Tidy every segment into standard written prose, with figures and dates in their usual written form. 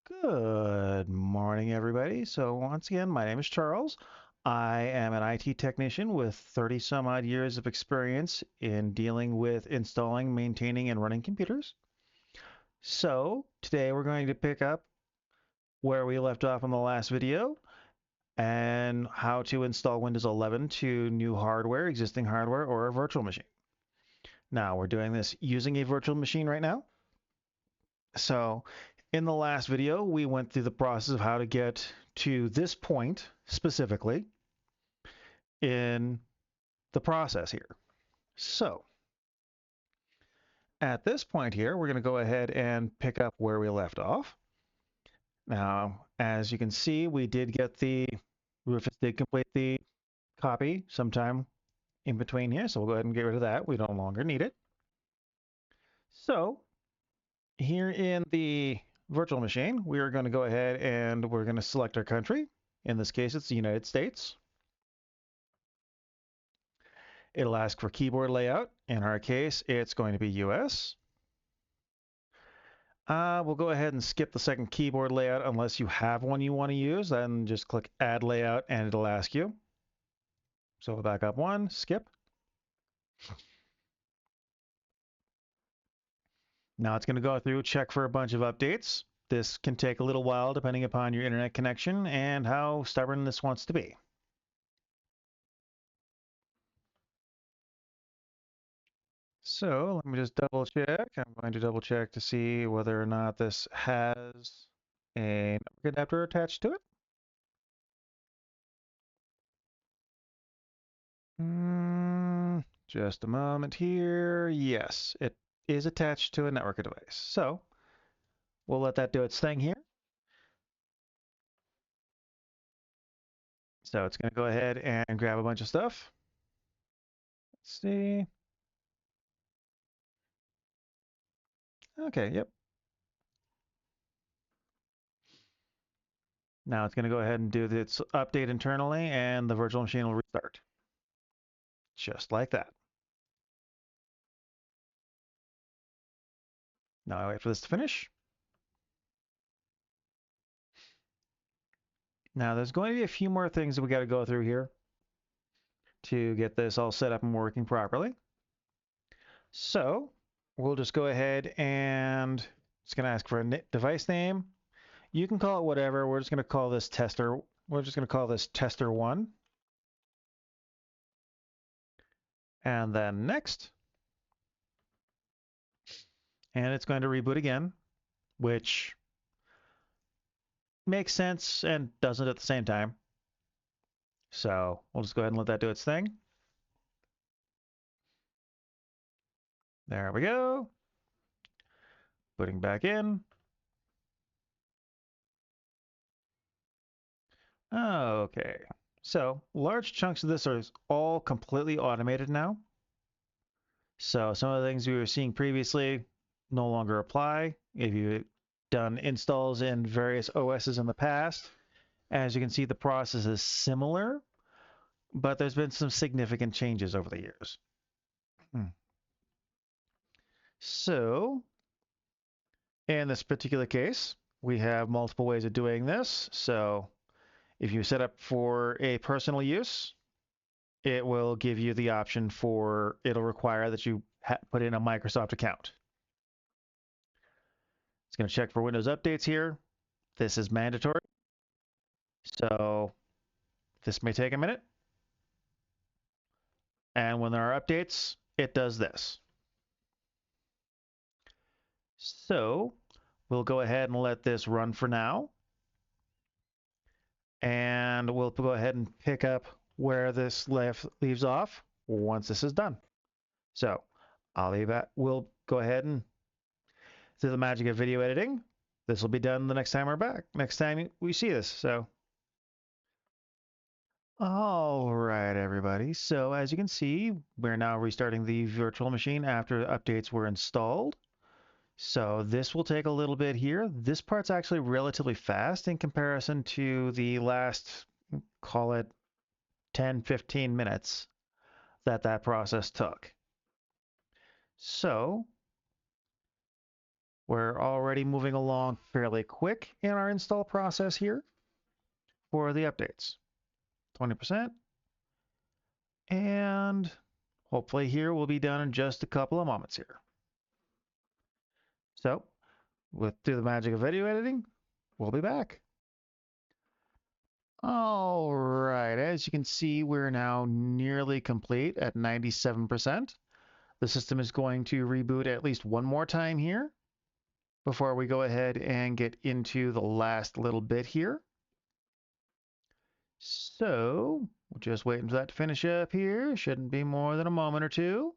Good morning, everybody. So once again, my name is Charles. I am an IT technician with 30 some odd years of experience in dealing with installing, maintaining, and running computers. So today we're going to pick up where we left off in the last video and how to install Windows 11 to new hardware, existing hardware, or a virtual machine. Now we're doing this using a virtual machine right now. So in the last video, we went through the process of how to get to this point specifically in the process here. So at this point here, we're going to go ahead and pick up where we left off. Now, as you can see, Rufus did complete the copy sometime in between here, so we'll go ahead and get rid of that. We no longer need it. So here in the virtual machine, we are going to go ahead and we're going to select our country. In this case, it's the United States. It'll ask for keyboard layout. In our case, it's going to be US. We'll go ahead and skip the second keyboard layout unless you have one you want to use. Then just click Add Layout and it'll ask you. So we'll back up one, skip. Now it's going to go through, check for a bunch of updates. This can take a little while depending upon your internet connection and how stubborn this wants to be. So let me just double check. I'm going to double check to see whether or not this has a network adapter attached to it. Just a moment here. Yes, it is attached to a network device. So we'll let that do its thing here. So it's going to go ahead and grab a bunch of stuff. Let's see. Okay, yep. Now it's going to go ahead and do its update internally, and the virtual machine will restart. Just like that. Now I wait for this to finish. Now there's going to be a few more things that we got to go through here to get this all set up and working properly. So we'll just go ahead and it's going to ask for a device name. You can call it whatever. We're just going to call this tester. We're just going to call this tester 1. And then next. And it's going to reboot again, which makes sense and doesn't at the same time. So we'll just go ahead and let that do its thing. There we go. Putting back in. Okay. So large chunks of this are all completely automated now. So some of the things we were seeing previously no longer apply. If you've done installs in various OSs in the past, as you can see, the process is similar, but there's been some significant changes over the years. So in this particular case, we have multiple ways of doing this. So if you set up for a personal use, it will give you the option for, it'll require that you put in a Microsoft account. It's going to check for Windows updates here. This is mandatory. So this may take a minute. And when there are updates, it does this. So we'll go ahead and let this run for now. And we'll go ahead and pick up where this leaves off once this is done. So we'll go ahead and through the magic of video editing, this will be done the next time we're back. Next time we see this. So all right, everybody. So as you can see, we're now restarting the virtual machine after updates were installed. So this will take a little bit here. This part's actually relatively fast in comparison to the last, call it 10, 15 minutes that process took. So We're already moving along fairly quick in our install process here for the updates. 20%. And hopefully here we'll be done in just a couple of moments here. So, through the magic of video editing, we'll be back. All right, as you can see, we're now nearly complete at 97%. The system is going to reboot at least one more time here before we go ahead and get into the last little bit here. So we'll just wait until that to finish up here. Shouldn't be more than a moment or two.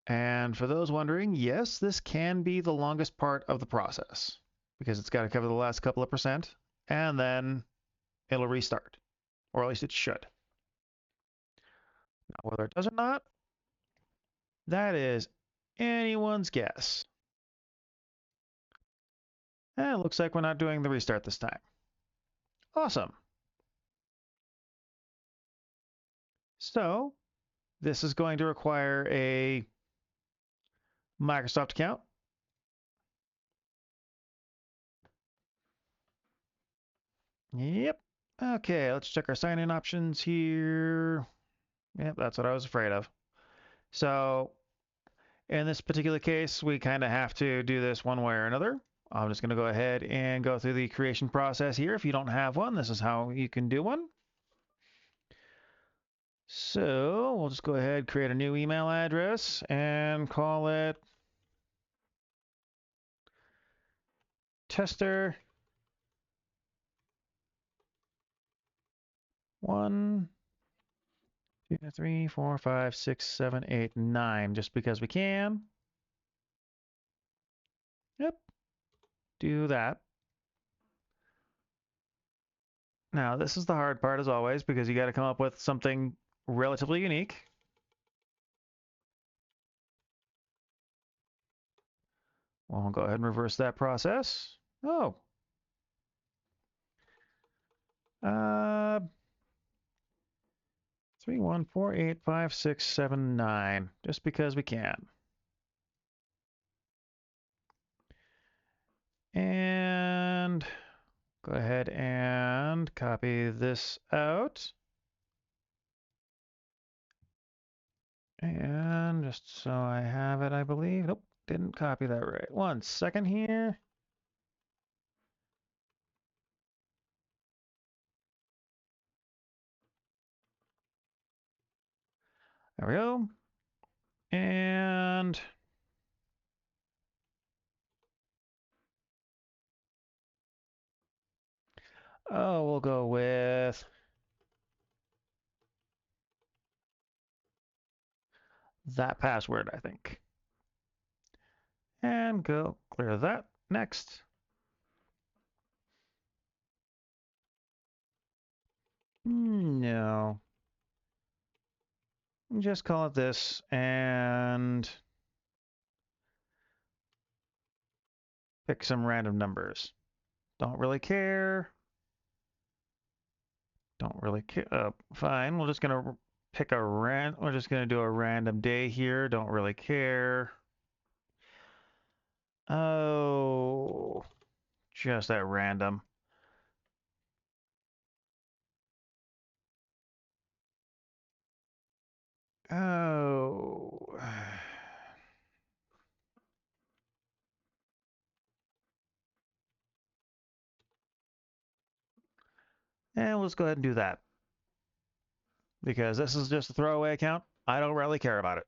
And for those wondering, yes, this can be the longest part of the process because it's got to cover the last couple of percent and then it'll restart, or at least it should. Now, whether it does or not, that is anyone's guess. And it looks like we're not doing the restart this time. Awesome. So this is going to require a Microsoft account. Yep. Okay, let's check our sign-in options here. Yep, that's what I was afraid of. So in this particular case, we kind of have to do this one way or another. I'm just going to go ahead and go through the creation process here. If you don't have one, this is how you can do one. So we'll just go ahead, create a new email address and call it tester 1, 2, 3, 4, 5, 6, 7, 8, 9, just because we can. Yep, do that. Now, this is the hard part as always, because you got to come up with something relatively unique. We'll go ahead and reverse that process. Oh. 3, 1, 4, 8, 5, 6, 7, 9, just because we can. And go ahead and copy this out. And just so I have it, I believe. Nope, didn't copy that right. 1 second here. There we go. And we'll go with that password, I think. And go clear that. Next. No. Just call it this and pick some random numbers. Don't really care. Don't really care. Fine. We're just gonna pick a we're just gonna do a random day here. Don't really care. Oh, just that random. Oh. And let's go ahead and do that. Because this is just a throwaway account. I don't really care about it.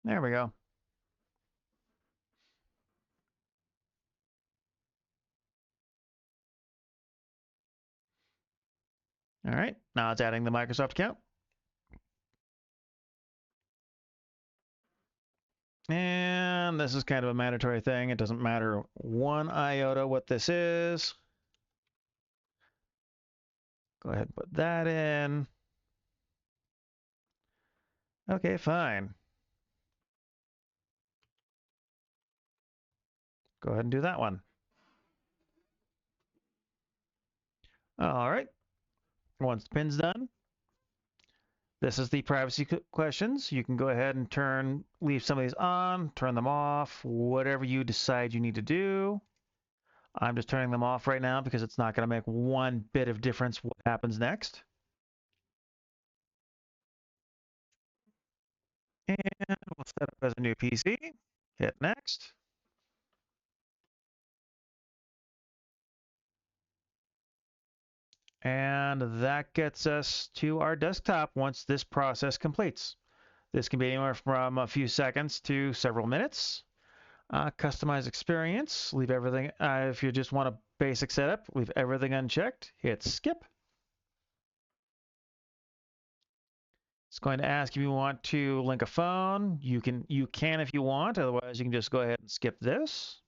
There we go. All right, now it's adding the Microsoft account. And this is kind of a mandatory thing. It doesn't matter one iota what this is. Go ahead and put that in. Okay, fine. Go ahead and do that one. All right. Once the pin's done, this is the privacy questions. You can go ahead and leave some of these on, turn them off, whatever you decide you need to do. I'm just turning them off right now because it's not going to make one bit of difference what happens next. And we'll set up as a new PC. Hit next. And that gets us to our desktop once this process completes. This can be anywhere from a few seconds to several minutes. Customize experience, leave everything, if you just want a basic setup, leave everything unchecked, hit skip. It's going to ask if you want to link a phone. You can if you want, otherwise you can just go ahead and skip this.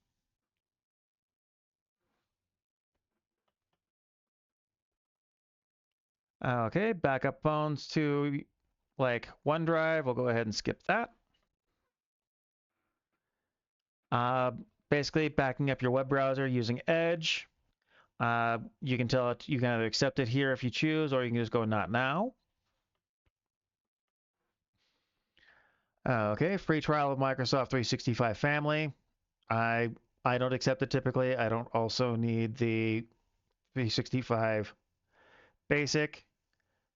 Okay, backup phones to like OneDrive, we'll go ahead and skip that. Basically backing up your web browser using Edge. You can tell it, you can either accept it here if you choose, or you can just go not now. Okay, free trial of Microsoft 365 Family. I don't accept it typically. I don't also need the 365 Basic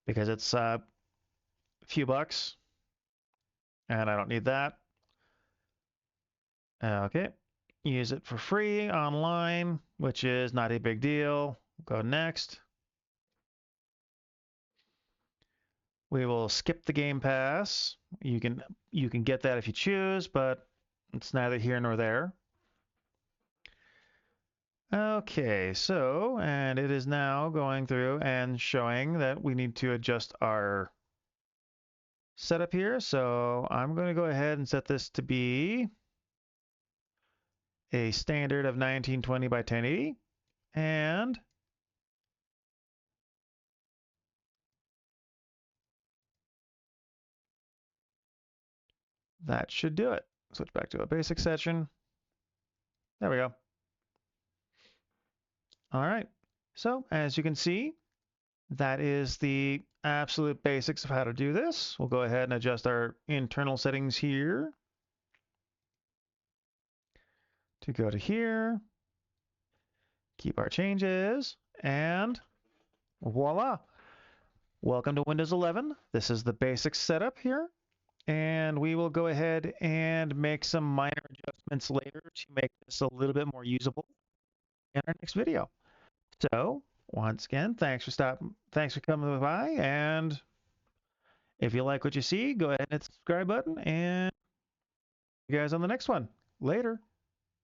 because it's a few bucks, and I don't need that. Okay, use it for free online, which is not a big deal. Go next. We will skip the Game Pass. You can get that if you choose, but it's neither here nor there. Okay, so, and it is now going through and showing that we need to adjust our setup here. So I'm going to go ahead and set this to be a standard of 1920 by 1080. And that should do it. Switch back to a basic section. There we go. All right. So as you can see, that is the absolute basics of how to do this. We'll go ahead and adjust our internal settings here to go to here, keep our changes, and voila. Welcome to Windows 11. This is the basic setup here, and we will go ahead and make some minor adjustments later to make this a little bit more usable in our next video. So once again, thanks for coming by, and if you like what you see, go ahead and hit the subscribe button, and see you guys on the next one. Later.